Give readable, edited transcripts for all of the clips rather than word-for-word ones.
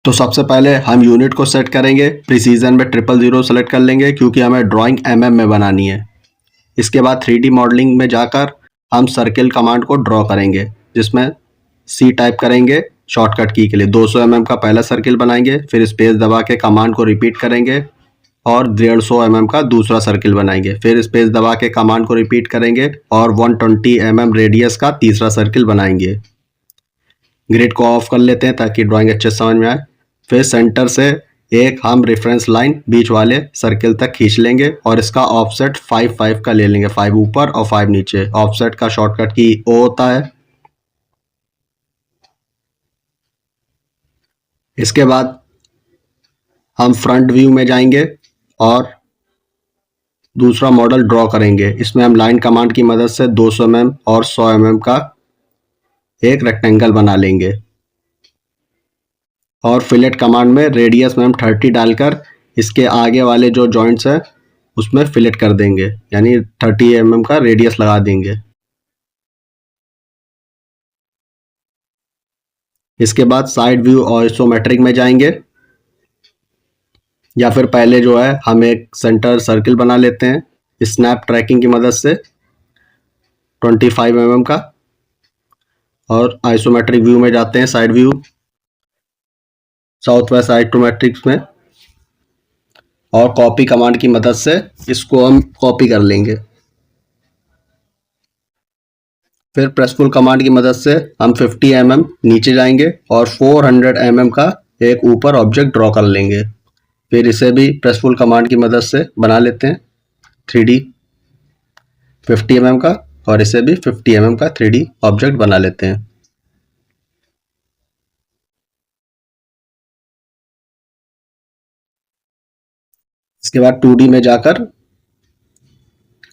तो सबसे पहले हम यूनिट को सेट करेंगे, प्रिसीजन में 000 सेलेक्ट कर लेंगे क्योंकि हमें ड्राइंग mm में बनानी है। इसके बाद 3D मॉडलिंग में जाकर हम सर्किल कमांड को ड्रॉ करेंगे, जिसमें C टाइप करेंगे शॉर्टकट की के लिए। 200 mm का पहला सर्किल बनाएंगे, फिर स्पेस दबा के कमांड को रिपीट करेंगे और 150 mm का दूसरा सर्किल बनाएंगे, फिर स्पेस दबा के कमांड को रिपीट करेंगे और 120 mm रेडियस का तीसरा सर्किल बनाएंगे। ग्रिड को ऑफ कर लेते हैं ताकि ड्राइंग अच्छे से समझ में आए। फिर सेंटर से एक हम रेफरेंस लाइन बीच वाले सर्किल तक खींच लेंगे और इसका ऑफसेट 5 का ले लेंगे, 5 ऊपर और 5 नीचे। ऑफसेट का शॉर्टकट की O होता है। इसके बाद हम फ्रंट व्यू में जाएंगे और दूसरा मॉडल ड्रॉ करेंगे। इसमें हम लाइन कमांड की मदद से 200 mm और 100 mm का एक रेक्टेंगल बना लेंगे और फिलेट कमांड में रेडियस में हम 30 डालकर इसके आगे वाले जो जॉइंट्स हैं उसमें फिलेट कर देंगे, यानी 30 mm का रेडियस लगा देंगे। इसके बाद साइड व्यू और आइसोमेट्रिक में जाएंगे, या फिर पहले जो है हम एक सेंटर सर्किल बना लेते हैं स्नैप ट्रैकिंग की मदद से 25 mm का, और आइसोमेट्रिक व्यू में जाते हैं साइड व्यू साउथ वेस्ट आइसोमेट्रिक्स में, और कॉपी कमांड की मदद से इसको हम कॉपी कर लेंगे। फिर प्रेसफुल कमांड की मदद से हम 50 mm नीचे जाएंगे और 400 mm का एक ऊपर ऑब्जेक्ट ड्रॉ कर लेंगे। फिर इसे भी प्रेसफुल कमांड की मदद से बना लेते हैं 3D 50 mm का, और इसे भी 50 mm का 3D ऑब्जेक्ट बना लेते हैं। इसके बाद 2D में जाकर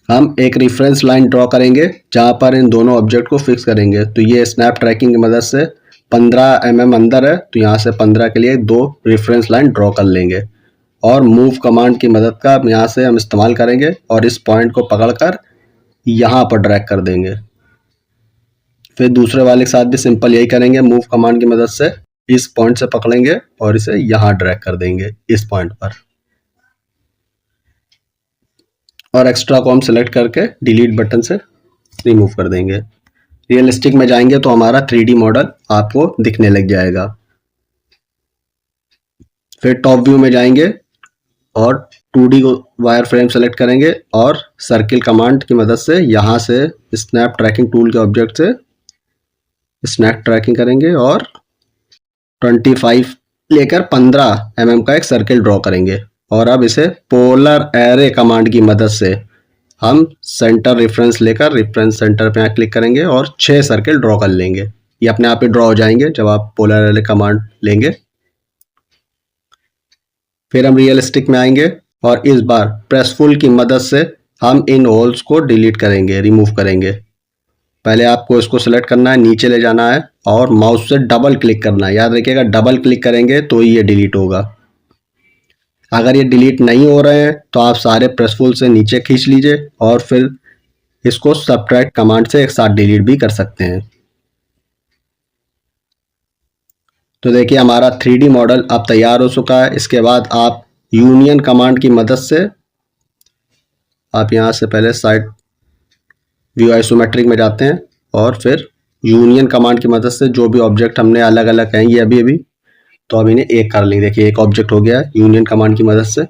हम एक रेफरेंस लाइन ड्रॉ करेंगे जहां पर इन दोनों ऑब्जेक्ट को फिक्स करेंगे। तो ये स्नैप ट्रैकिंग की मदद से 15 mm अंदर है, तो यहाँ से 15 के लिए 2 रेफरेंस लाइन ड्रॉ कर लेंगे, और मूव कमांड की मदद का यहाँ से हम इस्तेमाल करेंगे और इस पॉइंट को पकड़कर यहाँ पर ड्रैग कर देंगे। फिर दूसरे वाले के साथ भी सिंपल यही करेंगे, मूव कमांड की मदद से इस पॉइंट से पकड़ेंगे और इसे यहाँ ड्रैग कर देंगे इस पॉइंट पर, और एक्स्ट्रा को हम सिलेक्ट करके डिलीट बटन से रिमूव कर देंगे। रियलिस्टिक में जाएंगे तो हमारा 3D मॉडल आपको दिखने लग जाएगा। फिर टॉप व्यू में जाएंगे और 2D को वायर फ्रेम सेलेक्ट करेंगे और सर्किल कमांड की मदद से यहाँ से स्नैप ट्रैकिंग टूल के ऑब्जेक्ट से स्नैप ट्रैकिंग करेंगे और 25 लेकर 15 mm का एक सर्किल ड्रॉ करेंगे। और अब इसे पोलर एरे कमांड की मदद से हम सेंटर रेफरेंस लेकर रेफरेंस सेंटर पे यहाँ क्लिक करेंगे और 6 सर्किल ड्रॉ कर लेंगे। ये अपने आप ही ड्रॉ हो जाएंगे जब आप पोलर एरे कमांड लेंगे। फिर हम रियलिस्टिक में आएंगे और इस बार प्रेसफुल की मदद से हम इन होल्स को डिलीट करेंगे, रिमूव करेंगे। पहले आपको इसको सिलेक्ट करना है, नीचे ले जाना है और माउस से डबल क्लिक करना है। याद रखिएगा डबल क्लिक करेंगे तो ये डिलीट होगा। अगर ये डिलीट नहीं हो रहे हैं तो आप सारे प्रेसफुल से नीचे खींच लीजिए और फिर इसको सबट्रैक्ट कमांड से एक साथ डिलीट भी कर सकते हैं। तो देखिए हमारा 3D मॉडल अब तैयार हो चुका है। इसके बाद आप यूनियन कमांड की मदद से आप यहाँ से पहले साइड व्यू आइसोमेट्रिक में जाते हैं और फिर यूनियन कमांड की मदद से जो भी ऑब्जेक्ट हमने अलग अलग हैं ये अभी तो अब इन्हें एक कर लेंगे। देखिए एक ऑब्जेक्ट हो गया है यूनियन कमांड की मदद से।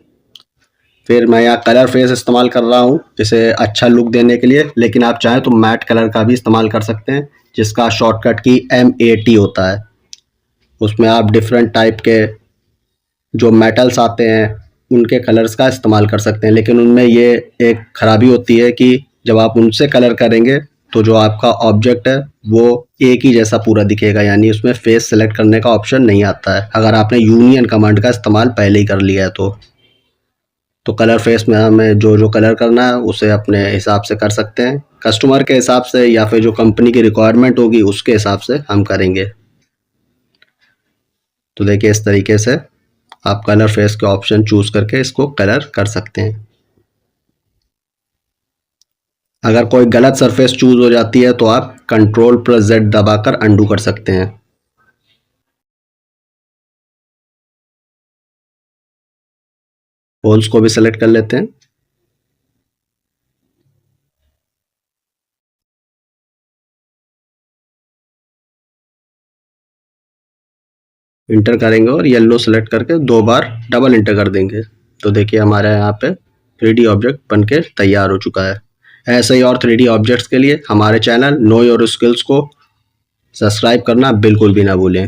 फिर मैं यहाँ कलर फेस इस्तेमाल कर रहा हूँ इसे अच्छा लुक देने के लिए, लेकिन आप चाहें तो मैट कलर का भी इस्तेमाल कर सकते हैं जिसका शॉर्टकट की MAT होता है। उसमें आप डिफरेंट टाइप के जो मेटल्स आते हैं उनके कलर्स का इस्तेमाल कर सकते हैं, लेकिन उनमें ये एक खराबी होती है कि जब आप उनसे कलर करेंगे तो जो आपका ऑब्जेक्ट है वो एक ही जैसा पूरा दिखेगा, यानी उसमें फेस सेलेक्ट करने का ऑप्शन नहीं आता है अगर आपने यूनियन कमांड का इस्तेमाल पहले ही कर लिया है तो कलर फेस में हमें जो जो कलर करना है उसे अपने हिसाब से कर सकते हैं, कस्टमर के हिसाब से या फिर जो कंपनी की रिक्वायरमेंट होगी उसके हिसाब से हम करेंगे। तो देखिए इस तरीके से आप कलर फेस के ऑप्शन चूज करके इसको कलर कर सकते हैं। अगर कोई गलत सरफेस चूज हो जाती है तो आप Ctrl+Z दबाकर अंडू कर सकते हैं। होल्स को भी सेलेक्ट कर लेते हैं। इंटर करेंगे और येलो सेलेक्ट करके 2 बार डबल इंटर कर देंगे। तो देखिए हमारे यहाँ पे 3D ऑब्जेक्ट बनके तैयार हो चुका है। ऐसे ही और 3D ऑब्जेक्ट्स के लिए हमारे चैनल नो योर स्किल्स को सब्सक्राइब करना बिल्कुल भी ना भूलें।